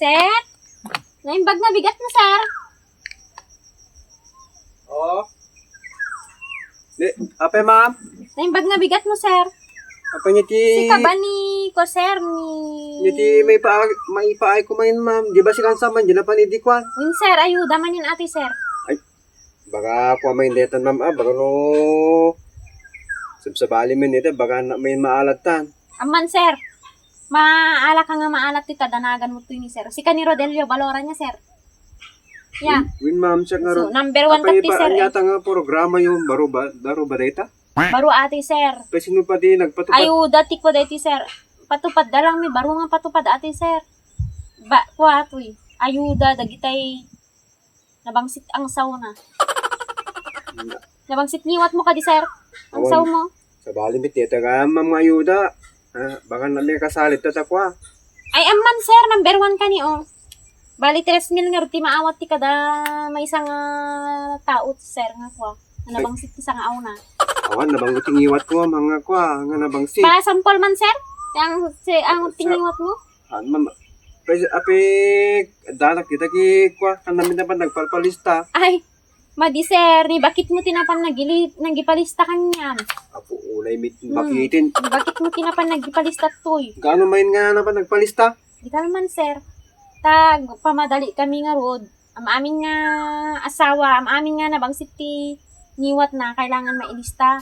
Sir? Naimbag na bigat mo, sir. Oo. Apa ma'am? Naimbag na bigat mo, sir. Apa niya ti... Si ka ba ni ko, sir, ni... Niya ti may paay ko main ma'am. Di ba silang saman? Di na pa ni Dikwan. Win, sir, ayuda man yun ate, sir. Baka ako main detan ma'am. Baka no... Sabsabali man ito. Baka na may maalatan. Aman, sir. Maala ka nga maalat tita, danagan mo to ni sir. Si ka ni Rodelio, balora niya, sir. Yeah. Win ma'am siya nga So, ron. number 1 Apa tati, iba sir. ang yata nga programa yung baro ba data? Baro ate, sir. Kasi sino pa di nagpatupad? Ayuda, tikpo dati, sir. Patupad da lang, may baro nga patupad ate, sir. Kuha, tuy. Ayuda, dagitay. Nabangsit ang sauna. Nabangsit niwat mo ka di, sir. Ang saw mo. Sa balimit dito ka ma'am nga ayuda. Baka na may kasalit ta takwa. Ay, aman, sir. Number 1 ka ni, oh. Bali, 3 mil nga, ruti maawat ti kada may isang tao, sir, nga kwa. Na nabangsit ti nga auna. Awan, nabanggot yung iwat ko, mga kwa, nga nabangsit. Para sampol man, sir? Ang tiniwat mo? Ma'am, ape, danak kita ki kwa, kanamin na ba nagpalpalista? Ay, madi, sir. Ni bakit mo tinapan nagipalista kanya? Apo, ulay bakitin. Bakit mo tinapan nagipalista toy? Gaano main nga na ba nagpalista? Di ka naman, sir. Tag, pamadali kami nga road. Ang aming nga asawa, ang aming nga nabangsit ti niwat na kailangan mailista.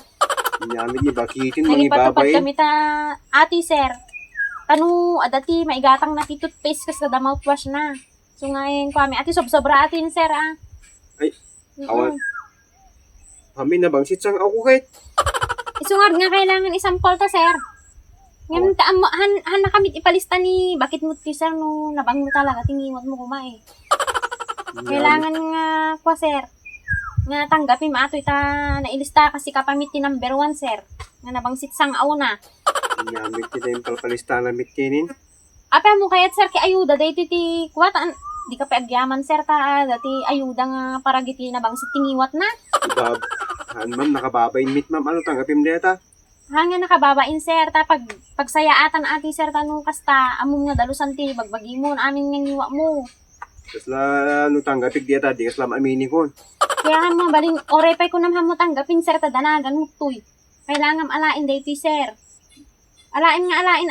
Nyamit ni bakitin, Nagipatupad mangibabay. kami ati, sir. Tanu, adati, maigatang na ti toothpaste kasi kada mouthwash na. So ngayon, kami, ati, sobra atin, sir, ah. Ay, awan. Kami nabangsit sang ako kahit. Isungad nga kailangan isampol ta, sir. Ngayon, han na kami ipalista ni bakit mo ti, sir, no, nabang mo talaga, tingiwat mo kumay. Kailangan nga, kwa, sir, nga tanggapin maato ita nailista kasi kapamit ti number 1, sir. Nga nabangsit sang auna. Nyamit kita yung palpalista na mitkinin. Apa mo kayat, sir, kay ayuda, dahito ti, kwa, di ka pa agyaman, sir, dati ayuda nga para giti nabangsit tingiwat na. Ibab, ma'am, nakababay mit ma'am, ano tanggapin deta? Hanga nakababain, sir, pagsayaatan ati, sir, tanong kasta, among nga dalusan ti, bagbagi mo, amin nga niwa mo. Tapos la, ano tanggapin deta, di kas lam amini ko. Kaya nga mabaling, orepay ko naman mo tanggapin, sir, tadanagan mo tuy. Kailangan alain dati, sir. Alain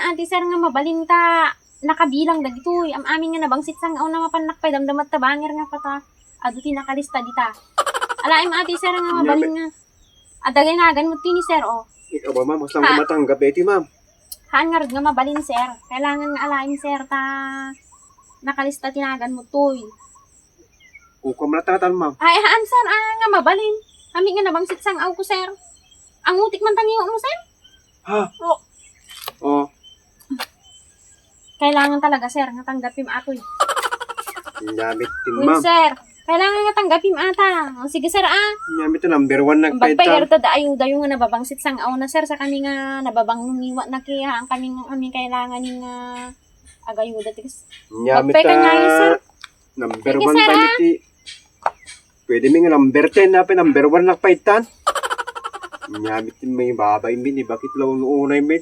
ati, sir, nga mabaling ta, nakabilang dagitoy. Am amin nga nabangsit sang aw na mapanakpay, damdamat ta banger nga pata, aduti nakalista dita. Alain ati, sir, nga mabaling nga, adaganagan mo tini, sir, oh. Ikaw ba ma'am, mas lang kumatanggap eti ma'am. Haan nga rin nga mabalin, sir. Kailangan nga alain, sir, nakalista tinagan mo tuy. Kukam na tatan ma'am. Ay, haan, sir, nga mabalin. Kami nga nabangsit sang aw ko, sir. Ang utik man tangiwa mo, sir. Ha? Oh. Oh, Kailangan talaga, sir, nga tanggapin atoy. nyamit din Win, ma'am. sir. Kailangan nga tanggapin ata. O, sige, sir, Nyamit na number 1 Ang nagpaita. bagpayar ta da ayuda yung nga nababangsit sang aw na, sir, sa kami nga nababang niwa na kaya ang kami kailangan yung agayuda tigas. Nyamit Bagpay ka nga yun, sir. number Sige, 1 sir, pa iti. Pwede mi nga number 10 na number 1 nagpaitan. Nyamit din may babay min, bakit law noonay min?